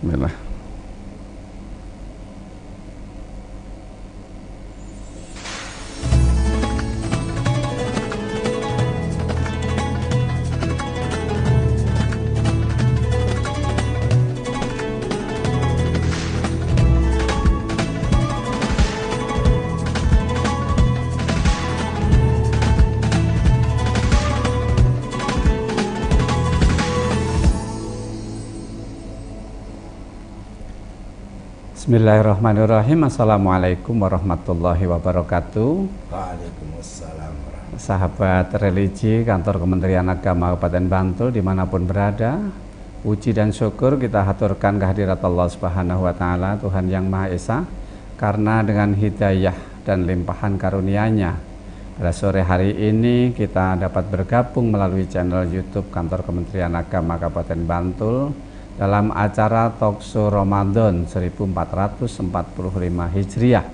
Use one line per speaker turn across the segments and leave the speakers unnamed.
Bismillah. Bismillahirrahmanirrahim. Assalamualaikum warahmatullahi wabarakatuh.
Waalaikumsalam warahmatullahi.
Sahabat religi Kantor Kementerian Agama Kabupaten Bantul dimanapun berada, puji dan syukur kita haturkan kehadirat Allah Subhanahu wa Ta'ala, Tuhan yang Maha Esa, karena dengan hidayah dan limpahan karunia-Nya pada sore hari ini kita dapat bergabung melalui channel YouTube Kantor Kementerian Agama Kabupaten Bantul dalam acara Talkshow Ramadan 1445 Hijriah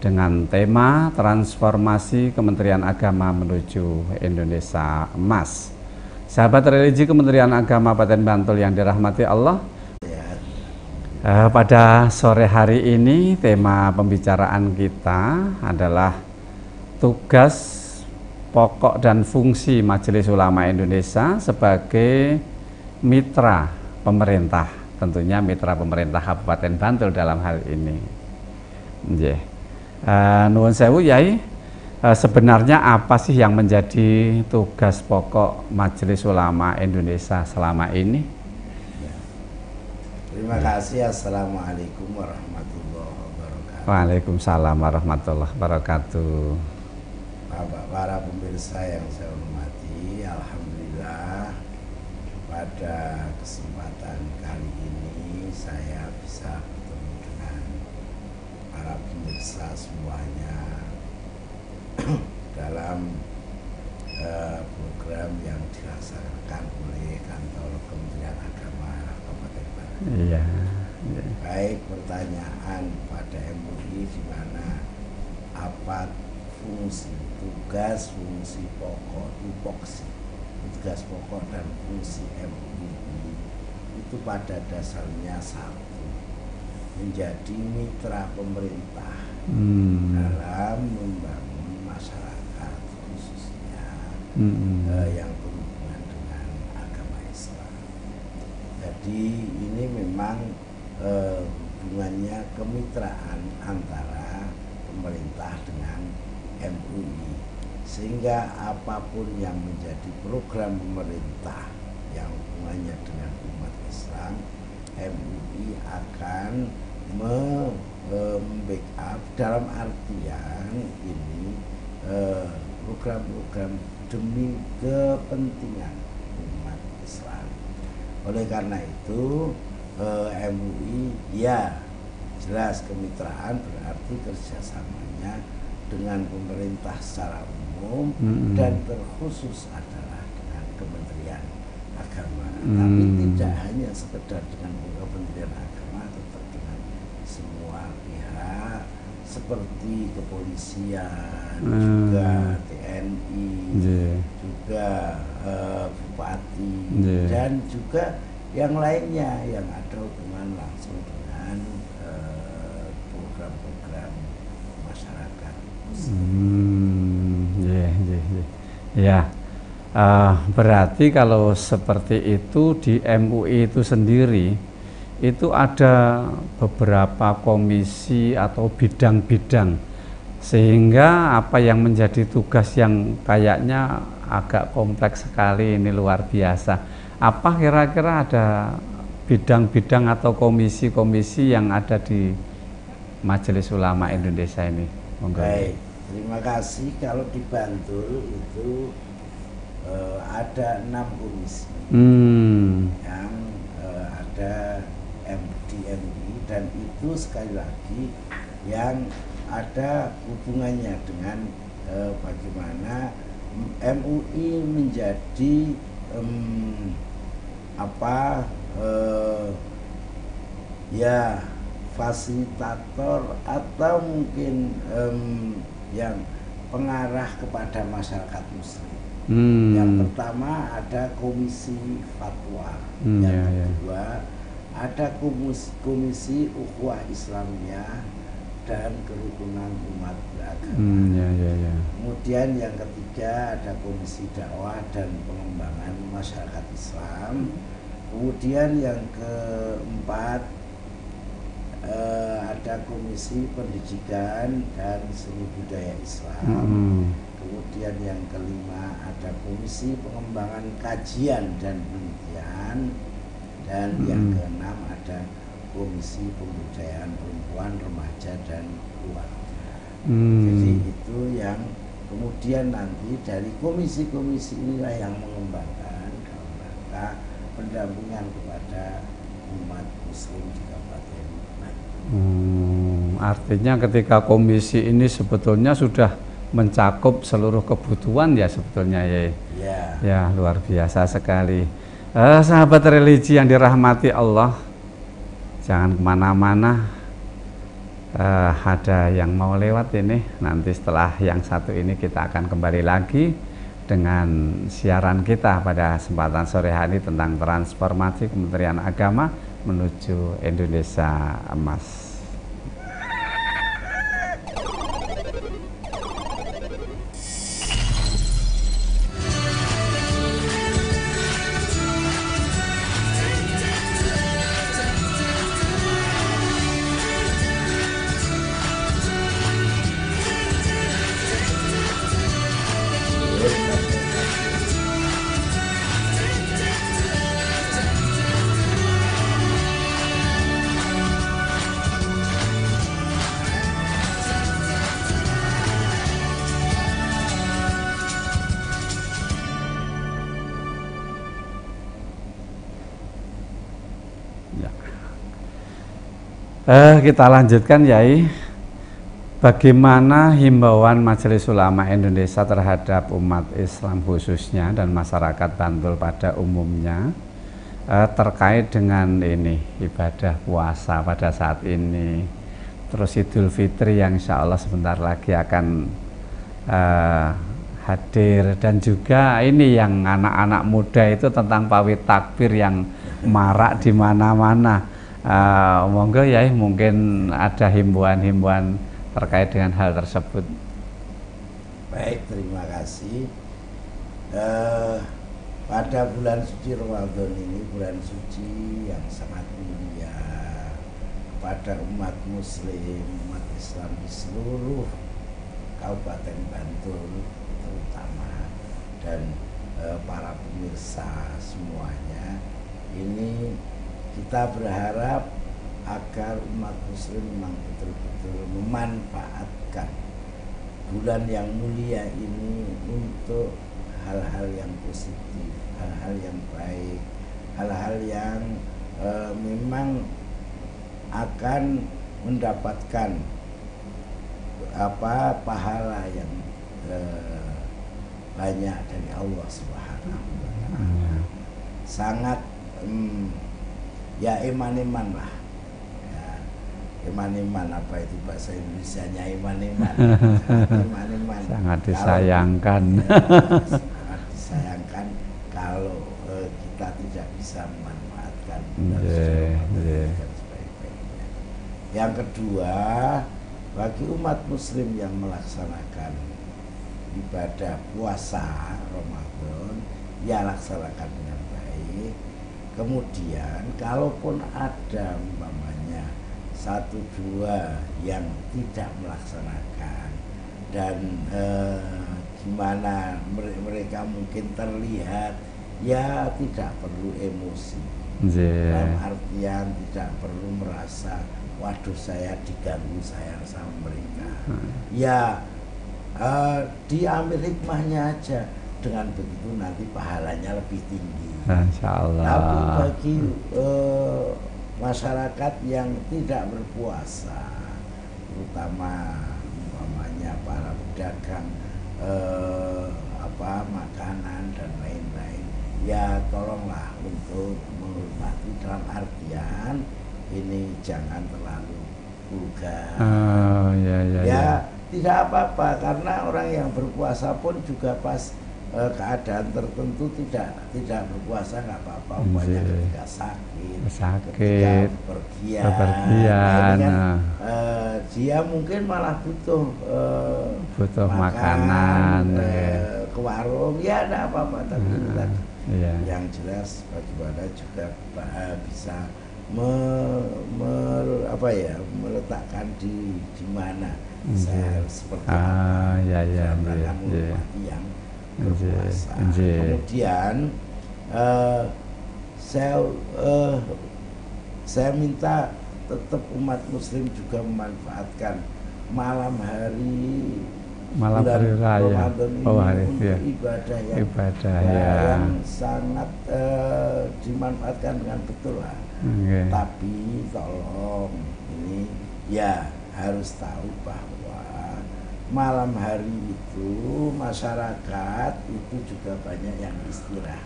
dengan tema Transformasi Kementerian Agama menuju Indonesia Emas. Sahabat religi Kementerian Agama Kabupaten Bantul yang dirahmati Allah, pada sore hari ini tema pembicaraan kita adalah tugas pokok dan fungsi Majelis Ulama Indonesia sebagai mitra pemerintah, tentunya mitra pemerintah Kabupaten Bantul dalam hal ini. Nuwun sewu Yai, sebenarnya apa sih yang menjadi tugas pokok Majelis Ulama Indonesia selama ini?
Terima kasih. Assalamualaikum warahmatullahi wabarakatuh.
Waalaikumsalam warahmatullahi wabarakatuh.
Bapak, para pemirsa yang saya hormati, alhamdulillah pada kesempatan kali ini saya bisa bertemu dengan para pemirsa semuanya dalam program yang dilaksanakan oleh Kantor Kementerian Agama Kabupaten Bantul.
Iya.
Baik, pertanyaan pada MUI di mana apa fungsi, tugas, fungsi pokok, tupoksi, tugas pokok dan fungsi MUI itu pada dasarnya satu, menjadi mitra pemerintah dalam membangun masyarakat khususnya yang berhubungan dengan agama Islam. Jadi ini memang hubungannya kemitraan antara pemerintah dengan MUI, sehingga apapun yang menjadi program pemerintah yang hubungannya dengan umat Islam, MUI akan membackup dalam artian ini program-program demi kepentingan umat Islam. Oleh karena itu MUI ya jelas kemitraan berarti kerjasamanya dengan pemerintah secara umum dan terkhusus adalah dengan Kementerian Agama. Tapi tidak hanya sekedar dengan Kementerian Agama, tetap dengan semua pihak seperti kepolisian, juga TNI, juga Bupati, dan juga yang lainnya yang ada hubungan langsung dengan program-program masyarakat.
Ya, berarti kalau seperti itu di MUI itu sendiri itu ada beberapa komisi atau bidang-bidang, sehingga apa yang menjadi tugas yang kayaknya agak kompleks sekali ini, luar biasa. Apa kira-kira ada bidang-bidang atau komisi-komisi yang ada di Majelis Ulama Indonesia ini?
Baik, terima kasih. Kalau di Bantul itu ada 6 komisi yang ada MDMI, dan itu sekali lagi yang ada hubungannya dengan bagaimana MUI menjadi ya fasilitator atau mungkin yang pengarah kepada masyarakat muslim. Yang pertama ada komisi fatwa, yang kedua ada komisi ukhuwah Islamiyah dan kerukunan umat beragama.
Ya.
Kemudian yang ketiga ada komisi dakwah dan pengembangan masyarakat Islam. Kemudian yang keempat ada komisi pendidikan dan seni budaya Islam. Kemudian yang kelima ada komisi pengembangan kajian dan penelitian. Dan yang keenam ada komisi pemberdayaan perempuan, remaja dan keluarga. Jadi itu yang kemudian nanti dari komisi-komisi inilah yang mengembangkan dalam rangka pendampingan kepada umat muslim di Kabupaten Bantul.
Artinya ketika komisi ini sebetulnya sudah mencakup seluruh kebutuhan ya sebetulnya ya. Ya luar biasa sekali. Sahabat religi yang dirahmati Allah, jangan kemana-mana. Ada yang mau lewat ini, nanti setelah yang satu ini kita akan kembali lagi dengan siaran kita pada kesempatan sore hari tentang transformasi Kementerian Agama menuju Indonesia Emas. Kita lanjutkan Yai, bagaimana himbauan Majelis Ulama Indonesia terhadap umat Islam khususnya dan masyarakat Bantul pada umumnya terkait dengan ini ibadah puasa pada saat ini, terus Idul Fitri yang insya Allah sebentar lagi akan hadir, dan juga ini yang anak-anak muda itu tentang pawit takbir yang marak di mana-mana. Monggo ya, mungkin ada himbauan-himbauan terkait dengan hal tersebut.
Baik, terima kasih. Pada bulan suci Ramadan ini, bulan suci yang sangat mulia pada umat muslim, umat Islam di seluruh Kabupaten Bantul terutama, dan para pemirsa semuanya, ini kita berharap agar umat muslim memang betul-betul memanfaatkan bulan yang mulia ini untuk hal-hal yang positif, hal-hal yang baik, hal-hal yang memang akan mendapatkan pahala yang banyak dari Allah Subhanahu wa Ta'ala. Sangat ya iman-iman lah ya, iman-iman, apa itu bahasa Indonesianya, iman-iman. Iman-iman
sangat disayangkan
sangat disayangkan kalau kita tidak bisa memanfaatkan sebaik-baiknya. Yang kedua, bagi umat muslim yang melaksanakan ibadah puasa Ramadan, ya laksanakan dengan baik. Kemudian kalaupun ada umpamanya 1-2 yang tidak melaksanakan dan gimana mereka mungkin terlihat, ya tidak perlu emosi. Dalam artian tidak perlu merasa waduh saya diganggu saya sama mereka. Ya diambil hikmahnya aja, dengan begitu nanti pahalanya lebih tinggi.
Insyaallah.
Tapi bagi masyarakat yang tidak berpuasa, terutama umpamanya para pedagang makanan dan lain-lain, ya tolonglah untuk menghormati, dalam artian ini jangan terlalu vulgar.
Ya.
Tidak apa-apa, karena orang yang berpuasa pun juga pas keadaan tertentu tidak berpuasa nggak apa-apa, umpamanya ketika sakit, ketika bepergian, dia mungkin malah butuh
makanan
ke warung, ya ada apa-apa, tapi yang jelas bagaimana juga bisa meletakkan di mana saya seperti apa yang berpuasa. Kemudian saya minta tetap umat muslim juga memanfaatkan malam hari
raya
untuk ibadah yang sangat dimanfaatkan dengan betul lah. Tapi tolong ini ya harus tahu bahwa malam hari itu masyarakat itu juga banyak yang istirahat.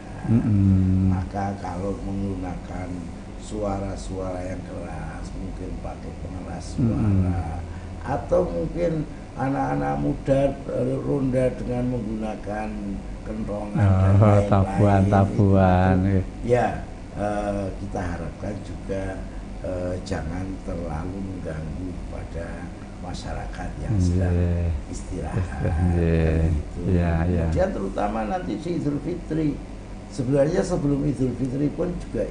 Maka kalau menggunakan suara-suara yang keras, mungkin pakai pengeras suara, atau mungkin anak-anak muda ronda dengan menggunakan kentongan dan tabuhan, ya kita harapkan juga jangan terlalu mengganggu pada masyarakat yang sedang istirahat. Kemudian terutama nanti di Idul Fitri, sebenarnya sebelum Idul Fitri pun juga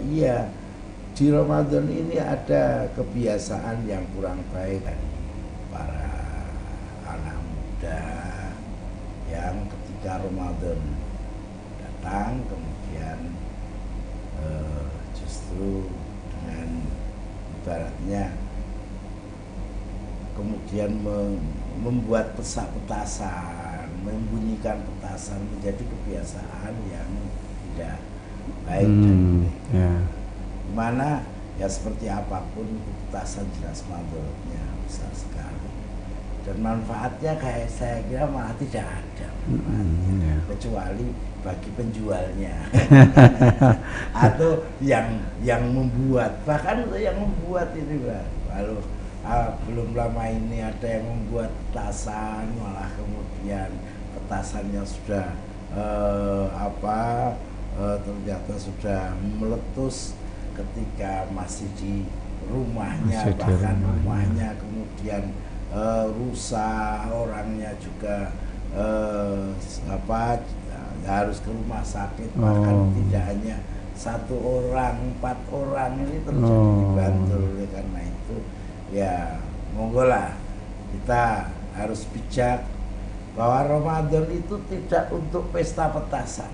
di Ramadan ini ada kebiasaan yang kurang baik dari para anak muda yang ketika Ramadan datang kemudian justru dengan ibaratnya kemudian membuat petasan, membunyikan petasan menjadi kebiasaan yang tidak baik dan mana ya seperti apapun petasan jelas manfaatnya besar sekali dan manfaatnya kayak saya kira malah tidak ada kecuali bagi penjualnya atau yang membuat, bahkan yang membuat ini lalu belum lama ini ada yang membuat petasan malah kemudian petasannya sudah ternyata sudah meletus ketika masih di rumahnya, bahkan rumahnya kemudian rusak, orangnya juga harus ke rumah sakit, bahkan tidak hanya 1 orang, 4 orang ini terjadi di Bantul. Oleh karena itu ya monggo lah kita harus bijak bahwa Ramadan itu tidak untuk pesta petasan.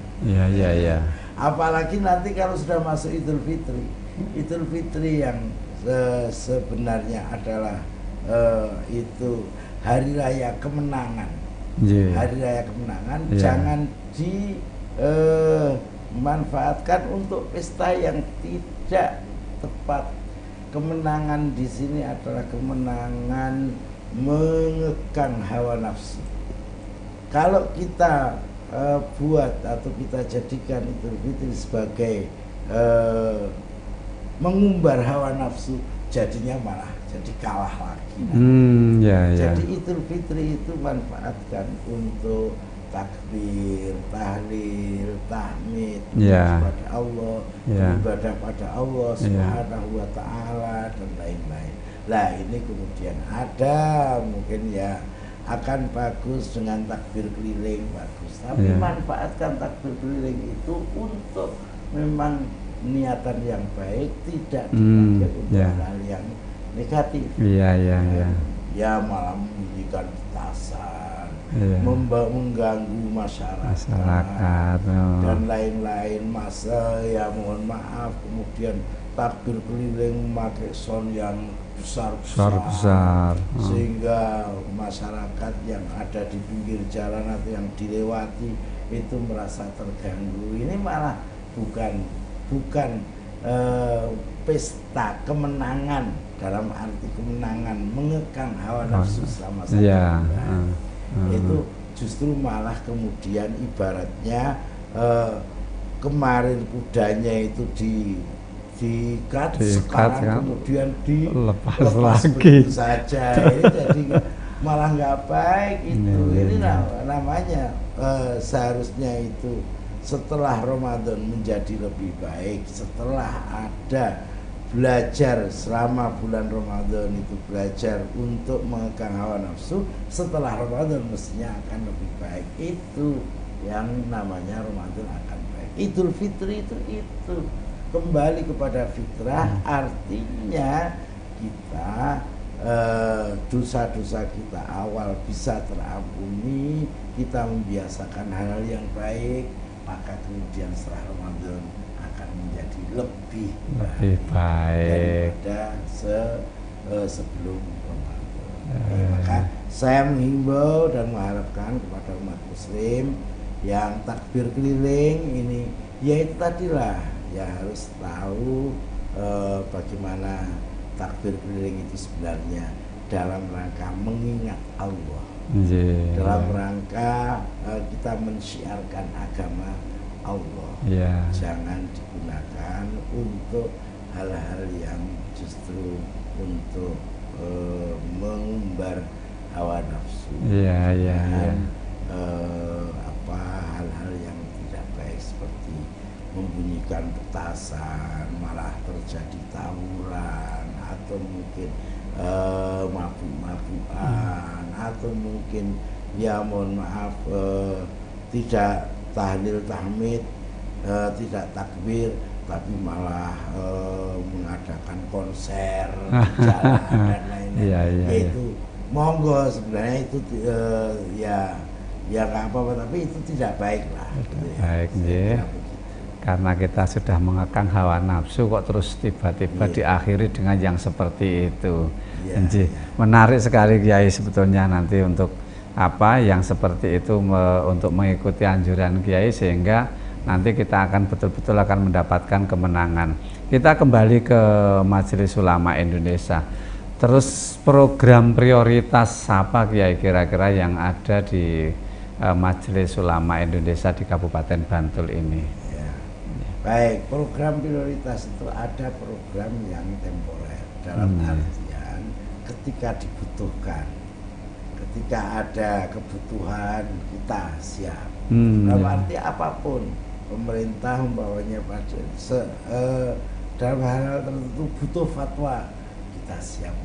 Apalagi nanti kalau sudah masuk Idul Fitri. Idul Fitri yang sebenarnya adalah itu hari raya kemenangan. Hari raya kemenangan jangan dimanfaatkan untuk pesta yang tidak tepat. Kemenangan di sini adalah kemenangan mengekang hawa nafsu. Kalau kita buat atau kita jadikan Idul Fitri sebagai mengumbar hawa nafsu, jadinya malah jadi kalah lagi. Jadi Idul Fitri itu manfaatkan untuk takbir, tahlil, tahmid kepada Allah, ibadah pada Allah Subhanahu wa taala dan lain-lain. Lah ini kemudian ada mungkin ya akan bagus dengan takbir keliling bagus, tapi manfaatkan takbir keliling itu untuk memang niatan yang baik, tidak dipakai untuk hal yang negatif. Ya malah memberikan petasan, mengganggu masyarakat dan lain-lain, masa ya mohon maaf kemudian takbir keliling memakai sound yang besar sehingga masyarakat yang ada di pinggir jalan atau yang dilewati itu merasa terganggu. Ini malah bukan pesta kemenangan dalam arti kemenangan mengekang hawa nafsu selama satu bulan. Itu justru malah kemudian ibaratnya kemarin kudanya itu diikat sekarang kemudian dilepas lagi saja. Ini jadi malah nggak baik itu. Ini namanya seharusnya itu setelah Ramadan menjadi lebih baik, setelah ada belajar selama bulan Ramadan itu belajar untuk mengekang hawa nafsu, setelah Ramadan mestinya akan lebih baik. Itu yang namanya Ramadan akan baik. Idul Fitri itu kembali kepada fitrah, artinya kita dosa-dosa kita awal bisa terampuni, kita membiasakan hal yang baik, maka kemudian setelah Ramadan akan menjadi lebih baik daripada sebelum Ramadan. Maka saya menghimbau dan mengharapkan kepada umat muslim yang takbir keliling ini, yaitu tadilah ya harus tahu bagaimana takbir keliling itu sebenarnya dalam rangka mengingat Allah, dalam rangka kita mensyiarkan agama Allah. Jangan digunakan untuk hal-hal yang justru untuk mengumbar hawa nafsu, hal-hal yang tidak baik seperti membunyikan petasan, malah terjadi tawuran, atau mungkin mabuk-mabukan, atau mungkin ya mohon maaf tidak tahlil tahmid, tidak takbir, tapi malah mengadakan konser di jalan dan lain-lain. Itu monggo sebenarnya itu ya nggak apa-apa, tapi itu tidak baik lah.
Baik, karena kita sudah mengekang hawa nafsu kok terus tiba-tiba diakhiri dengan yang seperti itu. Menarik sekali Kiai sebetulnya nanti untuk yang seperti itu untuk mengikuti anjuran Kiai, sehingga nanti kita akan betul-betul akan mendapatkan kemenangan. Kita kembali ke Majelis Ulama Indonesia. Terus program prioritas apa Kiai kira-kira yang ada di Majelis Ulama Indonesia di Kabupaten Bantul ini?
Baik, program prioritas itu ada program yang temporer, dalam artian ketika dibutuhkan, ketika ada kebutuhan kita siap. Dalam arti apapun, pemerintah membawanya pada dalam hal tertentu butuh fatwa, kita siap.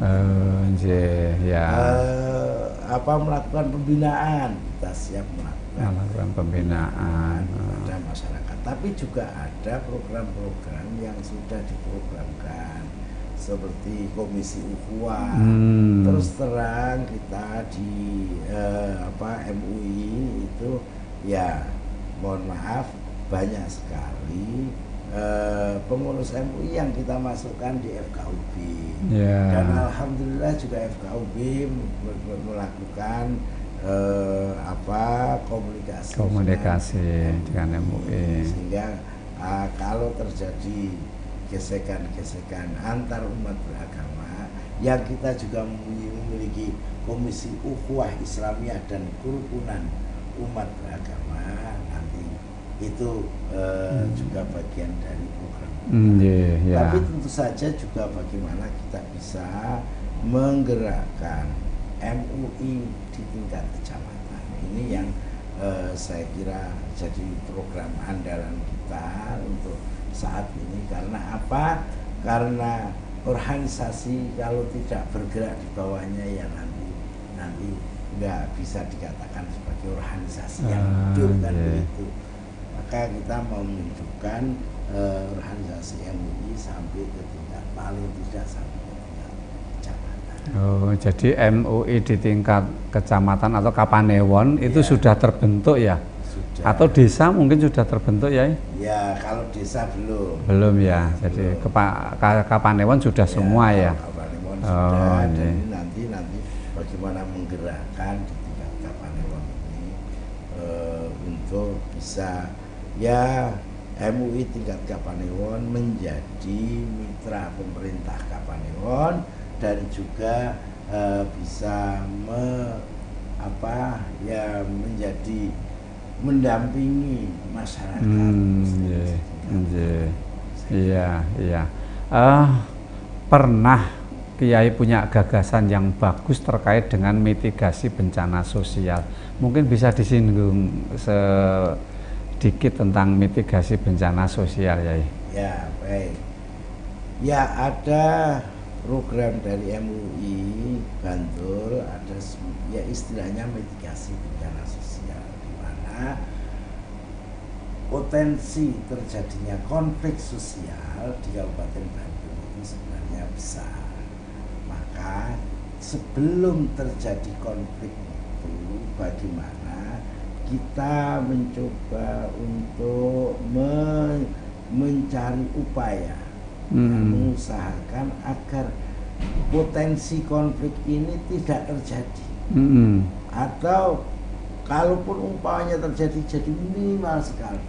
Melakukan pembinaan, kita siap melakukan
pembinaan
pada masyarakat. Tapi juga ada program-program yang sudah diprogramkan seperti Komisi Ukhuwah. Terus terang kita di MUI itu ya mohon maaf banyak sekali pengurus MUI yang kita masukkan di FKUB. Dan alhamdulillah juga FKUB melakukan komunikasi dengan MUI, sehingga kalau terjadi gesekan-gesekan antar umat beragama, yang kita juga memiliki Komisi Ukhuwah Islamiyah dan Kerukunan Umat Beragama, nanti itu juga bagian dari program. Tapi tentu saja juga bagaimana kita bisa menggerakkan MUI di tingkat kecamatan. Ini yang saya kira jadi program andalan kita untuk saat ini. Karena apa? Karena organisasi kalau tidak bergerak di bawahnya ya nanti nggak bisa dikatakan sebagai organisasi yang hidup kan begitu. Maka kita mau menunjukkan organisasi MUI sampai ke tingkat paling tidak sampai ke tingkat kecamatan.
Jadi MUI di tingkat kecamatan atau Kapanewon itu sudah terbentuk ya? Sudah. Atau desa mungkin sudah terbentuk ya?
Ya, kalau desa belum.
Belum ya. Jadi Kapanewon sudah semua ya.
Kapanewon sudah. Dan nanti bagaimana menggerakkan di tingkat Kapanewon ini untuk bisa ya MUI tingkat Kapanewon menjadi mitra pemerintah Kapanewon dan juga bisa menjadi mendampingi masyarakat.
Iya. Pernah Kiai punya gagasan yang bagus terkait dengan mitigasi bencana sosial. Mungkin bisa disinggung sedikit tentang mitigasi bencana sosial, Yai.
Ya, baik. Ya, ada program dari MUI Bantul, ada ya istilahnya mitigasi bencana sosial, di mana potensi terjadinya konflik sosial di Kabupaten Bantul itu sebenarnya besar. Maka sebelum terjadi konflik itu, bagaimana kita mencoba untuk mencari upaya, mengusahakan agar potensi konflik ini tidak terjadi, atau kalaupun umpamanya terjadi, jadi minimal sekali,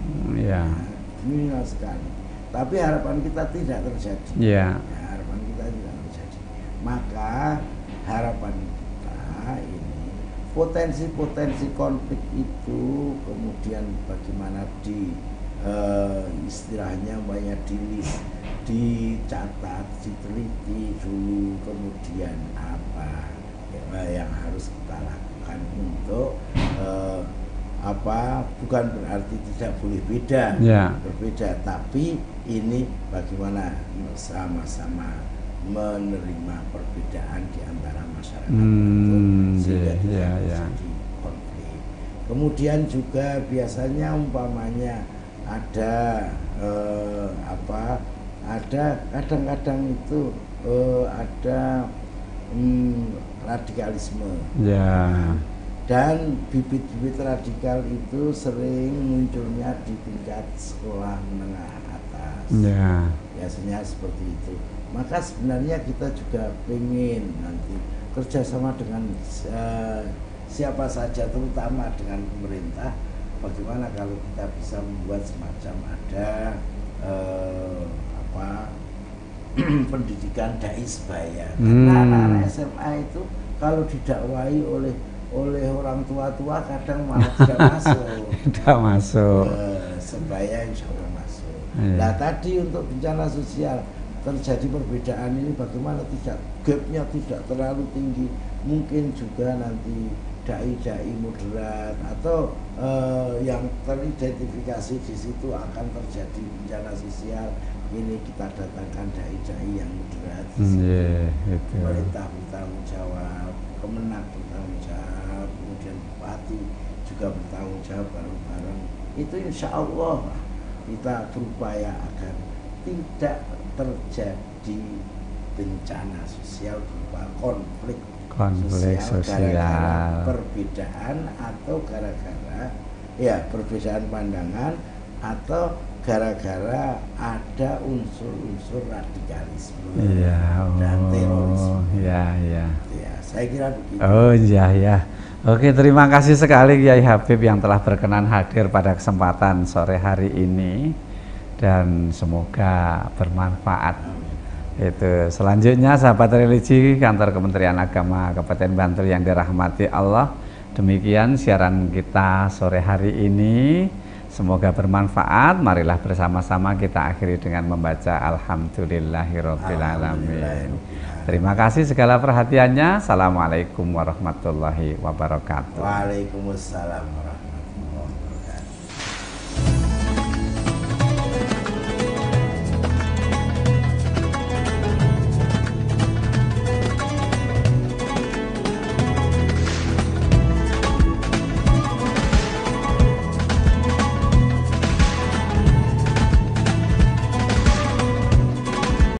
minimal sekali. Tapi harapan kita tidak terjadi. Harapan kita tidak terjadi. Maka harapan kita ini potensi-potensi konflik itu kemudian bagaimana istilahnya banyak dicatat, diteliti dulu, kemudian apa yang harus kita lakukan untuk bukan berarti tidak boleh berbeda, tapi ini bagaimana sama-sama menerima perbedaan di antara masyarakat sehingga tidak terjadi konflik. Kemudian juga biasanya umpamanya ada kadang-kadang itu ada radikalisme. Dan bibit-bibit radikal itu sering munculnya di tingkat sekolah menengah atas. Biasanya seperti itu. Maka sebenarnya kita juga ingin nanti kerjasama dengan siapa saja, terutama dengan pemerintah. Bagaimana kalau kita bisa membuat semacam ada pendidikan dai sebaya. Karena anak-anak SMA itu kalau didakwai oleh orang tua kadang malah tidak masuk. Sebaya insya Allah masuk. Nah tadi untuk bencana sosial terjadi perbedaan ini bagaimana gapnya tidak terlalu tinggi, mungkin juga nanti dai-dai moderat atau yang teridentifikasi di situ akan terjadi bencana sosial ini, kita datangkan dai-dai yang moderat. Pemerintah bertanggung jawab, Kemenak bertanggung jawab, kemudian bupati juga bertanggung jawab bareng-bareng. Itu insya Allah kita berupaya agar tidak terjadi bencana sosial berupa konflik sosial gara-gara perbedaan atau gara-gara perbedaan pandangan atau gara-gara ada unsur-unsur radikalisme dan terorisme. Saya kira begitu.
Oke, terima kasih sekali Kiai Habib yang telah berkenan hadir pada kesempatan sore hari ini dan semoga bermanfaat. Itu selanjutnya sahabat religi kantor Kementerian Agama Kabupaten Bantul yang dirahmati Allah, demikian siaran kita sore hari ini, semoga bermanfaat. Marilah bersama-sama kita akhiri dengan membaca Alhamdulillahirabbil alamin. Terima kasih segala perhatiannya. Assalamualaikum warahmatullahi wabarakatuh.
Waalaikumsalam warahmatullahi wabarakatuh.